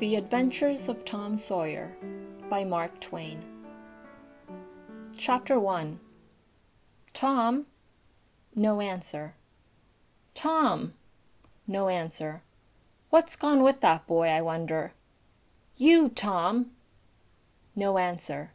The Adventures of Tom Sawyer by Mark Twain. Chapter 1. Tom? No answer. Tom? No answer. What's gone with that boy, I wonder? You, Tom? No answer.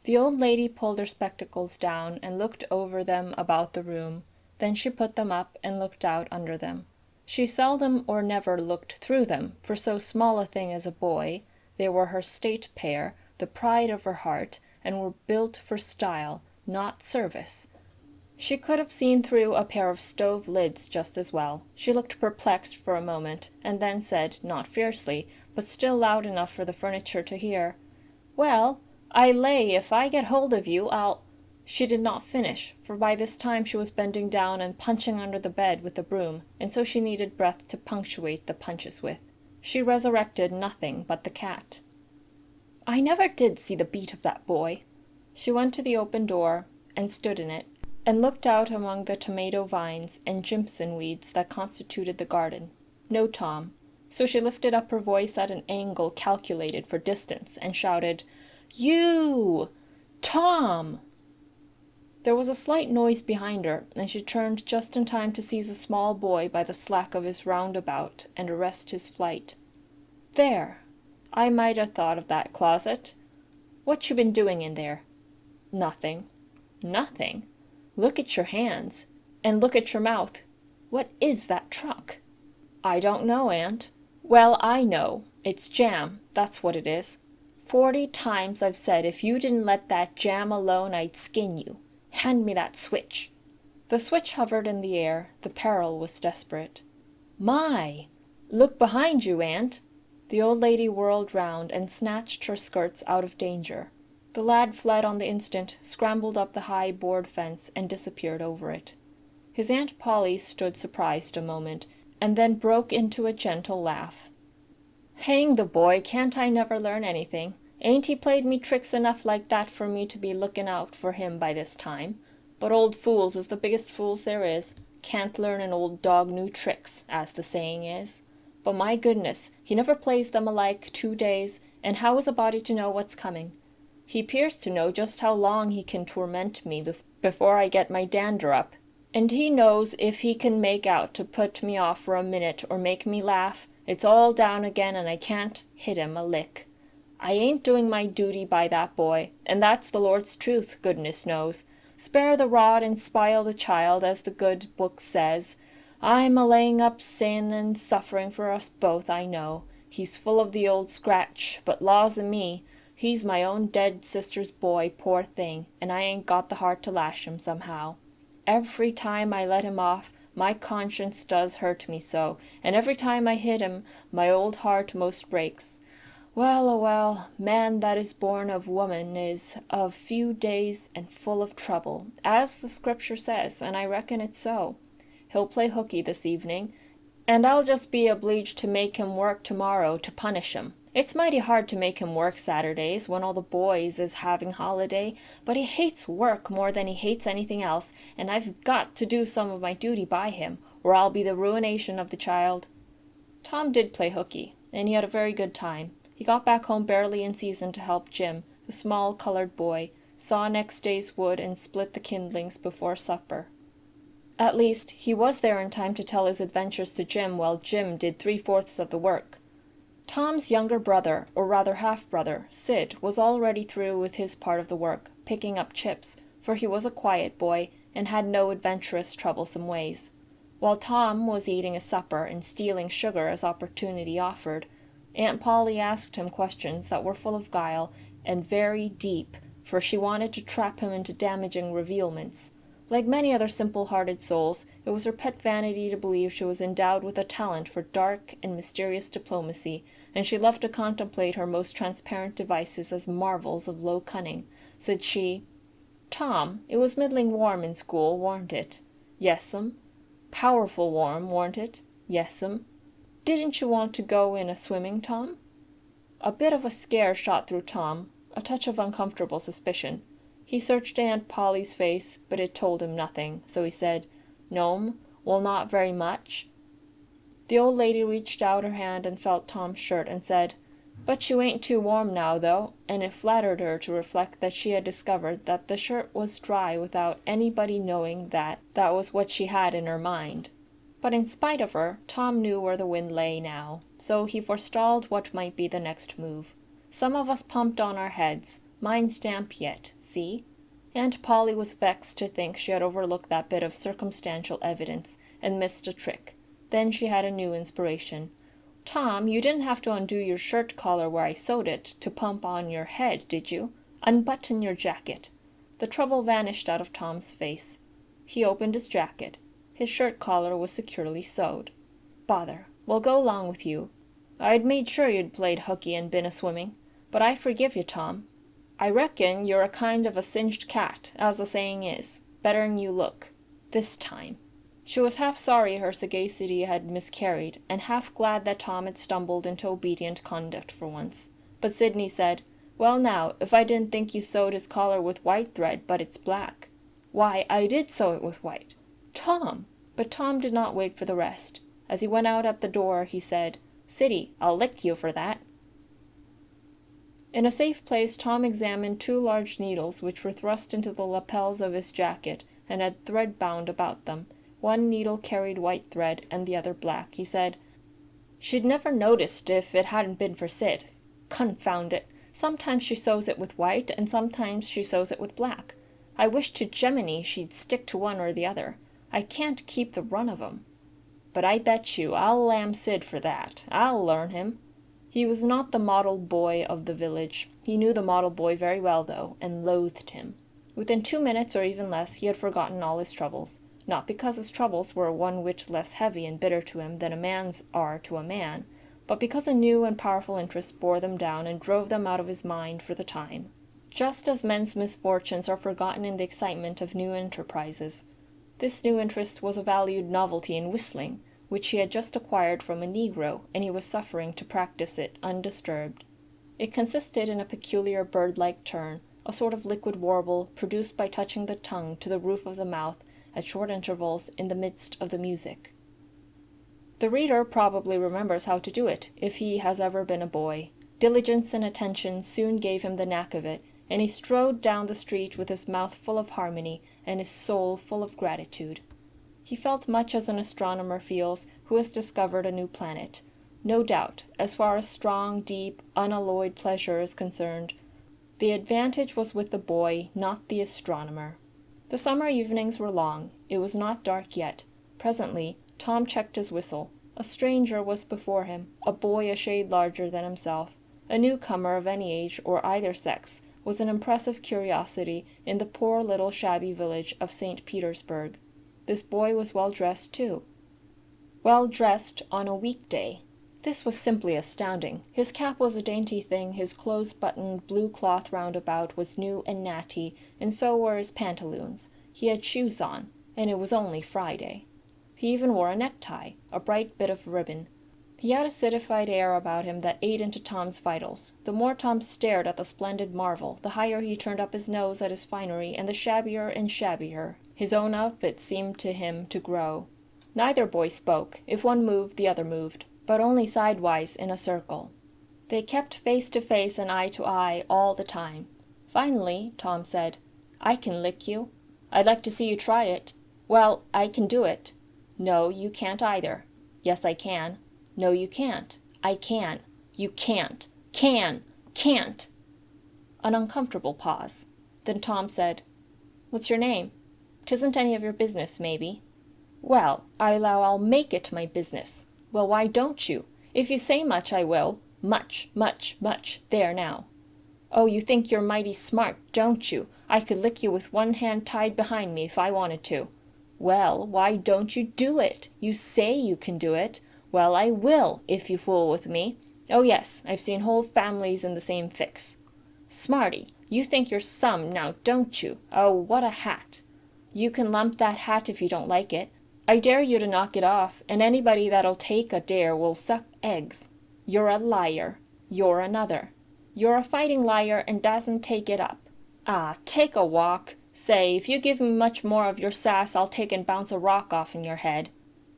The old lady pulled her spectacles down and looked over them about the room. Then she put them up and looked out under them. She seldom or never looked through them, for so small a thing as a boy, they were her state pair, the pride of her heart, and were built for style, not service. She could have seen through a pair of stove lids just as well. She looked perplexed for a moment, and then said, not fiercely, but still loud enough for the furniture to hear, "Well, I lay if I get hold of you, I'll—" She did not finish, for by this time she was bending down and punching under the bed with the broom, and so she needed breath to punctuate the punches with. She resurrected nothing but the cat. I never did see the beat of that boy. She went to the open door, and stood in it, and looked out among the tomato vines and jimson weeds that constituted the garden. No Tom. So she lifted up her voice at an angle calculated for distance, and shouted, "You! Tom!" There was a slight noise behind her, and she turned just in time to seize a small boy by the slack of his roundabout and arrest his flight. "There! I might have thought of that closet. What you been doing in there?" "Nothing." "Nothing? Look at your hands, and look at your mouth. What is that truck?" "I don't know, Aunt." "Well, I know. It's jam, that's what it is. 40 times I've said if you didn't let that jam alone I'd skin you. Hand me that switch." The switch hovered in the air. The peril was desperate. "My! Look behind you, Aunt." The old lady whirled round and snatched her skirts out of danger. The lad fled on the instant, scrambled up the high board fence, and disappeared over it. His Aunt Polly stood surprised a moment, and then broke into a gentle laugh. "Hang the boy, can't I never learn anything? Ain't he played me tricks enough like that for me to be looking out for him by this time? But old fools is the biggest fools there is. Can't learn an old dog new tricks, as the saying is. But my goodness, he never plays them alike 2 days, and how is a body to know what's coming? He appears to know just how long he can torment me before I get my dander up, and he knows if he can make out to put me off for a minute or make me laugh, it's all down again and I can't hit him a lick. I ain't doing my duty by that boy, and that's the Lord's truth, goodness knows. Spare the rod and spile the child, as the good book says. I'm a-laying up sin and suffering for us both, I know. He's full of the old scratch, but laws o' me, he's my own dead sister's boy, poor thing, and I ain't got the heart to lash him somehow. Every time I let him off, my conscience does hurt me so, and every time I hit him, my old heart most breaks. Well, a well, man that is born of woman is of few days and full of trouble, as the Scripture says, and I reckon it's so. He'll play hooky this evening, and I'll just be obliged to make him work tomorrow to punish him. It's mighty hard to make him work Saturdays when all the boys is having holiday, but he hates work more than he hates anything else, and I've got to do some of my duty by him, or I'll be the ruination of the child." Tom did play hooky, and he had a very good time. He got back home barely in season to help Jim, the small colored boy, saw next day's wood and split the kindlings before supper. At least, he was there in time to tell his adventures to Jim while Jim did 3/4 of the work. Tom's younger brother, or rather half-brother, Sid, was already through with his part of the work, picking up chips, for he was a quiet boy and had no adventurous, troublesome ways. While Tom was eating his supper and stealing sugar as opportunity offered, Aunt Polly asked him questions that were full of guile and very deep, for she wanted to trap him into damaging revealments. Like many other simple-hearted souls, it was her pet vanity to believe she was endowed with a talent for dark and mysterious diplomacy, and she loved to contemplate her most transparent devices as marvels of low cunning. Said she, "Tom, it was middling warm in school, warn't it?" "Yes'm." "Powerful warm, warn't it?" "Yes'm." "Didn't you want to go in a-swimming, Tom?" A bit of a scare shot through Tom, a touch of uncomfortable suspicion. He searched Aunt Polly's face, but it told him nothing, so he said, "No'm, well, not very much." The old lady reached out her hand and felt Tom's shirt and said, But you ain't too warm now, though, and it flattered her to reflect that she had discovered that the shirt was dry without anybody knowing that that was what she had in her mind. But in spite of her, Tom knew where the wind lay now, so he forestalled what might be the next move. Some of us pumped on our heads. Mine's damp yet, see? Aunt Polly was vexed to think she had overlooked that bit of circumstantial evidence and missed a trick. Then she had a new inspiration. Tom, you didn't have to undo your shirt collar where I sewed it to pump on your head, did you? Unbutton your jacket. The trouble vanished out of Tom's face. He opened his jacket. His shirt collar was securely sewed. Bother. Well, go along with you. I'd made sure you'd played hooky and been a-swimming. But I forgive you, Tom. I reckon you're a kind of a singed cat, as the saying is. Better'n you look. This time. She was half sorry her sagacity had miscarried, and half glad that Tom had stumbled into obedient conduct for once. But Sidney said, Well now, if I didn't think you sewed his collar with white thread, but it's black. Why, I did sew it with white. Tom! But Tom did not wait for the rest. As he went out at the door, he said, Siddy, I'll lick you for that. In a safe place, Tom examined 2 large needles which were thrust into the lapels of his jacket and had thread bound about them. One needle carried white thread and the other black. He said, She'd never noticed if it hadn't been for Sid. Confound it. Sometimes she sews it with white, and sometimes she sews it with black. I wish to Gemini she'd stick to one or the other. I can't keep the run of 'em. But I bet you I'll lamb Sid for that. I'll learn him. He was not the model boy of the village. He knew the model boy very well, though, and loathed him. Within 2 minutes, or even less, he had forgotten all his troubles. Not because his troubles were one whit less heavy and bitter to him than a man's are to a man, but because a new and powerful interest bore them down and drove them out of his mind for the time. Just as men's misfortunes are forgotten in the excitement of new enterprises. This new interest was a valued novelty in whistling, which he had just acquired from a Negro, and he was suffering to practice it undisturbed. It consisted in a peculiar bird-like turn, a sort of liquid warble produced by touching the tongue to the roof of the mouth at short intervals in the midst of the music. The reader probably remembers how to do it, if he has ever been a boy. Diligence and attention soon gave him the knack of it, and he strode down the street with his mouth full of harmony and his soul full of gratitude. He felt much as an astronomer feels who has discovered a new planet. No doubt, as far as strong, deep, unalloyed pleasure is concerned, the advantage was with the boy, not the astronomer. The summer evenings were long. It was not dark yet. Presently, Tom checked his whistle. A stranger was before him, a boy a shade larger than himself. A newcomer of any age or either sex was an impressive curiosity in the poor little shabby village of St. Petersburg. This boy was well dressed, too. Well dressed on a weekday. This was simply astounding. His cap was a dainty thing, his close-buttoned blue cloth roundabout was new and natty, and so were his pantaloons. He had shoes on, and it was only Friday. He even wore a necktie, a bright bit of ribbon. He had a citified air about him that ate into Tom's vitals. The more Tom stared at the splendid marvel, the higher he turned up his nose at his finery, and the shabbier and shabbier his own outfit seemed to him to grow. Neither boy spoke. If one moved, the other moved, but only sidewise in a circle. They kept face to face and eye to eye all the time. Finally, Tom said, I can lick you. I'd like to see you try it. Well, I can do it. No, you can't either. Yes, I can. No, you can't. I can. You can't. Can't. An uncomfortable pause. Then Tom said, What's your name? 'Tisn't any of your business, maybe. Well, I allow I'll make it my business. Well, why don't you? If you say much, I will. Much. There now. Oh, you think you're mighty smart, don't you? I could lick you with one hand tied behind me if I wanted to. Well, why don't you do it? You say you can do it. Well, I will, if you fool with me. Oh, yes, I've seen whole families in the same fix. Smarty, you think you're some, now, don't you? Oh, what a hat. You can lump that hat if you don't like it. I dare you to knock it off, and anybody that'll take a dare will suck eggs. You're a liar. You're another. You're a fighting liar and doesn't take it up. Ah, take a walk. Say, if you give me much more of your sass, I'll take and bounce a rock off in your head.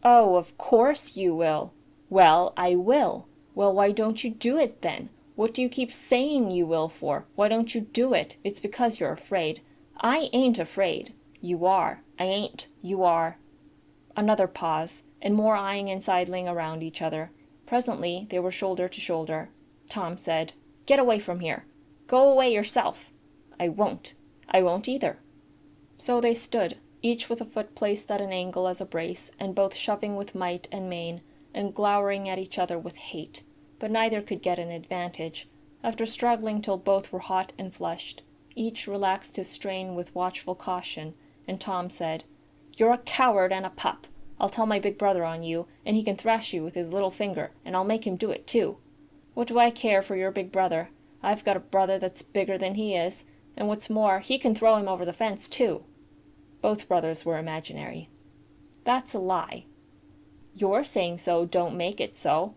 Oh, of course you will. Well, I will. Well, why don't you do it then? What do you keep saying you will for? Why don't you do it? It's because you're afraid. I ain't afraid. You are. I ain't. You are. Another pause, and more eyeing and sidling around each other. Presently they were shoulder to shoulder. Tom said, "Get away from here. Go away yourself." "I won't." "I won't either." So they stood, each with a foot placed at an angle as a brace, and both shoving with might and main, and glowering at each other with hate. But neither could get an advantage. After struggling till both were hot and flushed, each relaxed his strain with watchful caution, and Tom said, "You're a coward and a pup. I'll tell my big brother on you, and he can thrash you with his little finger, and I'll make him do it too. What do I care for your big brother? I've got a brother that's bigger than he is, and what's more, he can throw him over the fence too." Both brothers were imaginary. "That's a lie." "Your saying so don't make it so."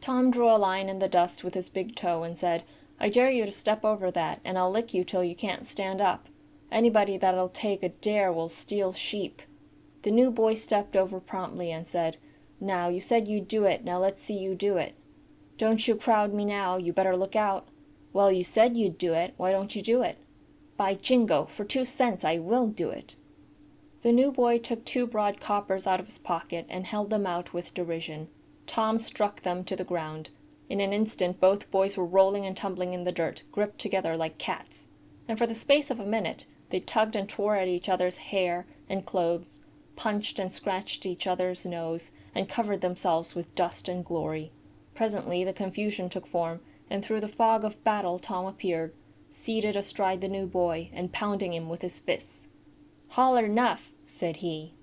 Tom drew a line in the dust with his big toe and said, "I dare you to step over that, and I'll lick you till you can't stand up. Anybody that'll take a dare will steal sheep." The new boy stepped over promptly and said, "Now, you said you'd do it, now let's see you do it." "Don't you crowd me now, you better look out." "Well, you said you'd do it, why don't you do it?" "By jingo, for 2 cents I will do it." The new boy took 2 broad coppers out of his pocket and held them out with derision. Tom struck them to the ground. In an instant both boys were rolling and tumbling in the dirt, gripped together like cats. And for the space of a minute they tugged and tore at each other's hair and clothes, punched and scratched each other's nose, and covered themselves with dust and glory. Presently the confusion took form, and through the fog of battle Tom appeared, seated astride the new boy, and pounding him with his fists. "Holler 'nuff," said he.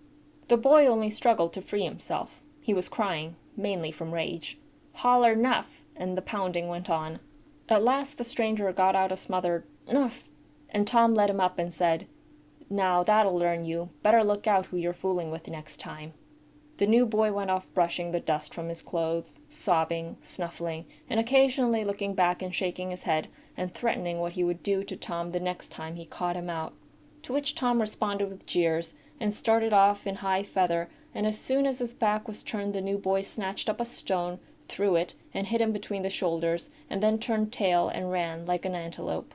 The boy only struggled to free himself. He was crying, mainly from rage. "Holler 'nuff," and the pounding went on. At last the stranger got out a smothered "nuff," and Tom led him up and said, "Now that'll learn you. Better look out who you're fooling with next time." The new boy went off brushing the dust from his clothes, sobbing, snuffling, and occasionally looking back and shaking his head, and threatening what he would do to Tom the next time he caught him out. To which Tom responded with jeers, and started off in high feather, and as soon as his back was turned the new boy snatched up a stone, threw it, and hit him between the shoulders, and then turned tail and ran like an antelope.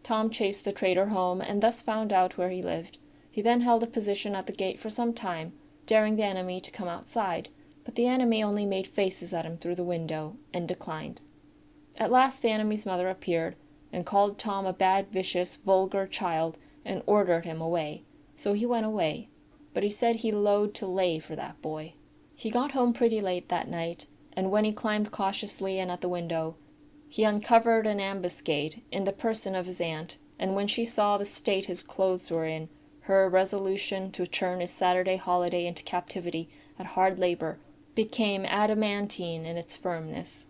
Tom chased the traitor home, and thus found out where he lived. He then held a position at the gate for some time, daring the enemy to come outside, but the enemy only made faces at him through the window, and declined. At last the enemy's mother appeared, and called Tom a bad, vicious, vulgar child, and ordered him away. So he went away, but he said he loathed to lay for that boy. He got home pretty late that night, and when he climbed cautiously in at the window, he uncovered an ambuscade in the person of his aunt, and when she saw the state his clothes were in, her resolution to turn his Saturday holiday into captivity at hard labor became adamantine in its firmness.